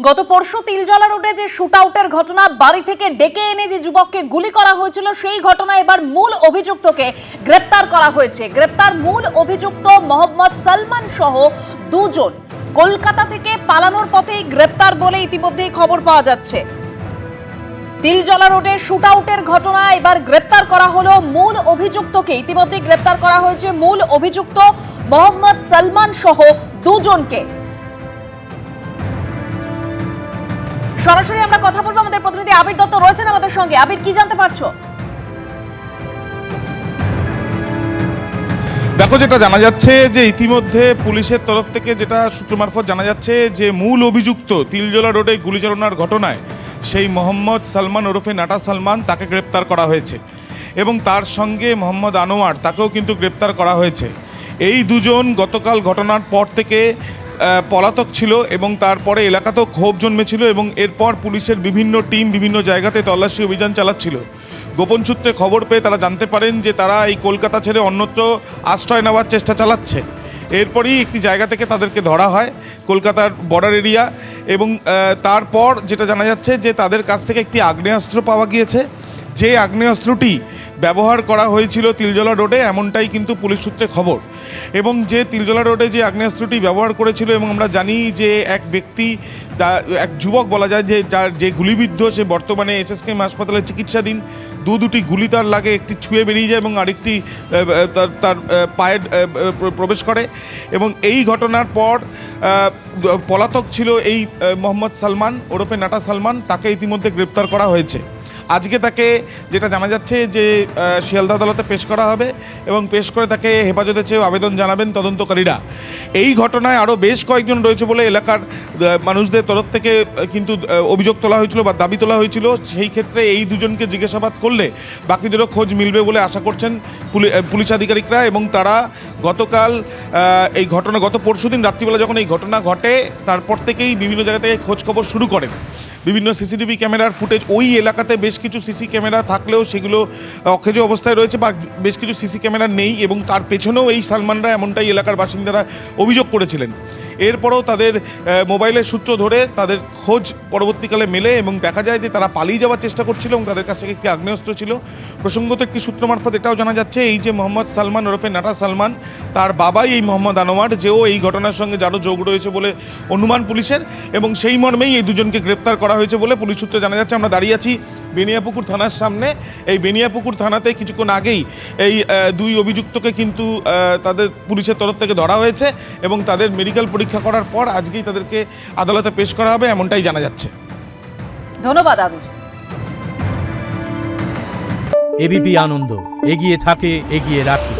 গত পরশু তিলজলা রোডে যে শুট আউটের ঘটনা, বাড়ি থেকে ডেকে এনে যে যুবককে গুলি করা হয়েছিল, সেই ঘটনায় এবার মূল অভিযুক্তকে গ্রেপ্তার করা হয়েছে। গ্রেপ্তার মূল অভিযুক্ত মোহাম্মদ সালমান সহ দুজন। কলকাতা থেকে পালানোর পথেই গ্রেপ্তার বলে ইতিমধ্যেই খবর পাওয়া যাচ্ছে। তিলজলা রোডে শুট আউটের ঘটনা এবার গ্রেপ্তার করা হলো মূল অভিযুক্তকে। ইতিমধ্যেই গ্রেপ্তার করা হয়েছে মূল অভিযুক্ত মোহাম্মদ সালমান সহ দুজনকে। সরাসরি আমরা কথা বলবো, আমাদের প্রতিনিধি আবির দত্ত রয়েছেন আমাদের সঙ্গে। আবির, কি জানতে পারছো? দেখো, যেটা জানা যাচ্ছে যে ইতিমধ্যে পুলিশের তরফ থেকে যেটা সূত্র মারফত জানা যাচ্ছে যে মূল অভিযুক্ত তিলজলা রোডে গুলি চালনার ঘটনায় সেই মোহাম্মদ সালমান ওরফে নাটা সালমান, তাকে গ্রেপ্তার করা হয়েছে এবং তার সঙ্গে মোহাম্মদ আনোয়ার, তাকেও কিন্তু গ্রেপ্তার করা হয়েছে। এই দুজন গতকাল ঘটনার পর থেকে পলাতক ছিল এবং তারপরে এলাকাতেও ক্ষোভ জন্মেছিল এবং এরপর পুলিশের বিভিন্ন টিম বিভিন্ন জায়গাতে তল্লাশি অভিযান চালাচ্ছিল। গোপন সূত্রে খবর পেয়ে তারা জানতে পারেন যে তারা এই কলকাতা ছেড়ে অন্যত্র আশ্রয় নেওয়ার চেষ্টা চালাচ্ছে। এরপরই একটি জায়গা থেকে তাদেরকে ধরা হয়, কলকাতার বর্ডার এরিয়া, এবং তারপর যেটা জানা যাচ্ছে যে তাদের কাছ থেকে একটি আগ্নেয়াস্ত্র পাওয়া গিয়েছে। যে আগ্নেয়াস্ত্রটি ব্যবহার করা হয়েছিল তিলজলা রোডে, এমনটাই কিন্তু পুলিশ সূত্রে খবর। এবং যে তিলজলা রোডে যে আগ্নেয়াস্ত্রটি ব্যবহার করেছিল, এবং আমরা জানি যে এক ব্যক্তি, এক যুবক বলা যায়, যার যে গুলিবিদ্ধ, সে বর্তমানে এসএসকেএম হাসপাতালে চিকিৎসাধীন। দুটি গুলি তার লাগে, একটি ছুঁয়ে বেরিয়ে যায় এবং আরেকটি তার পায়ে প্রবেশ করে। এবং এই ঘটনার পর পলাতক ছিল এই মোহাম্মদ সালমান ওরফে নাটা সালমান, তাকে ইতিমধ্যে গ্রেপ্তার করা হয়েছে। আজকে তাকে, যেটা জানা যাচ্ছে যে শিয়ালদা আদালতে পেশ করা হবে এবং পেশ করে তাকে হেফাজতে চেয়ে আবেদন জানাবেন তদন্তকারীরা। এই ঘটনায় আরও বেশ কয়েকজন রয়েছে বলে এলাকার মানুষদের তরফ থেকে কিন্তু অভিযোগ তোলা হয়েছিল বা দাবি তোলা হয়েছিল। সেই ক্ষেত্রে এই দুজনকে জিজ্ঞাসাবাদ করলে বাকিদেরও খোঁজ মিলবে বলে আশা করছেন পুলিশ আধিকারিকরা। এবং তারা গতকাল এই ঘটনা, গত পরশুদিন রাত্রিবেলা যখন এই ঘটনা ঘটে, তারপর থেকেই বিভিন্ন জায়গা থেকে খোঁজখবর শুরু করেন। বিভিন্ন সিসিটিভি ক্যামেরার ফুটেজ, ওই এলাকাতে বেশ কিছু সিসি ক্যামেরা থাকলেও সেগুলো অকেজ অবস্থায় রয়েছে বা বেশ কিছু সিসি ক্যামেরা নেই, এবং তার পেছনেও এই সালমানরা, এমনটাই এলাকার বাসিন্দারা অভিযোগ করেছিলেন। এরপরও তাদের মোবাইলের সূত্র ধরে তাদের খোঁজ পরবর্তীকালে মেলে এবং দেখা যায় যে তারা পালিয়ে যাওয়ার চেষ্টা করছিল এবং তাদের কাছ থেকে একটি আগ্নেয়াস্ত্র ছিল। প্রসঙ্গত একটি সূত্র মারফত এটাও জানা যাচ্ছে, এই যে মোহাম্মদ সালমান ওরফে নাটা সালমান, তার বাবাই এই মোহাম্মদ আনোয়ার, যেও এই ঘটনার সঙ্গে যারও যোগ রয়েছে বলে অনুমান পুলিশের, এবং সেই মর্মেই এই দুজনকে গ্রেপ্তার করা হয়েছে বলে পুলিশ সূত্রে জানা যাচ্ছে। আমরা দাঁড়িয়ে আছি বেনিয়াপুকুর থানার সামনে। এই বেনিয়াপুকুর থানাতে কিছুক্ষণ আগেই এই দুই অভিযুক্তকে কিন্তু তাদের পুলিশের তরফ থেকে ধরা হয়েছে এবং তাদের মেডিকেল পরীক্ষা করার পর আজকেই তাদেরকে আদালতে পেশ করা হবে, এমনটাই জানা যাচ্ছে। ধন্যবাদ আবির। এবিপি আনন্দ, এগিয়ে থাকে, এগিয়ে রাখে।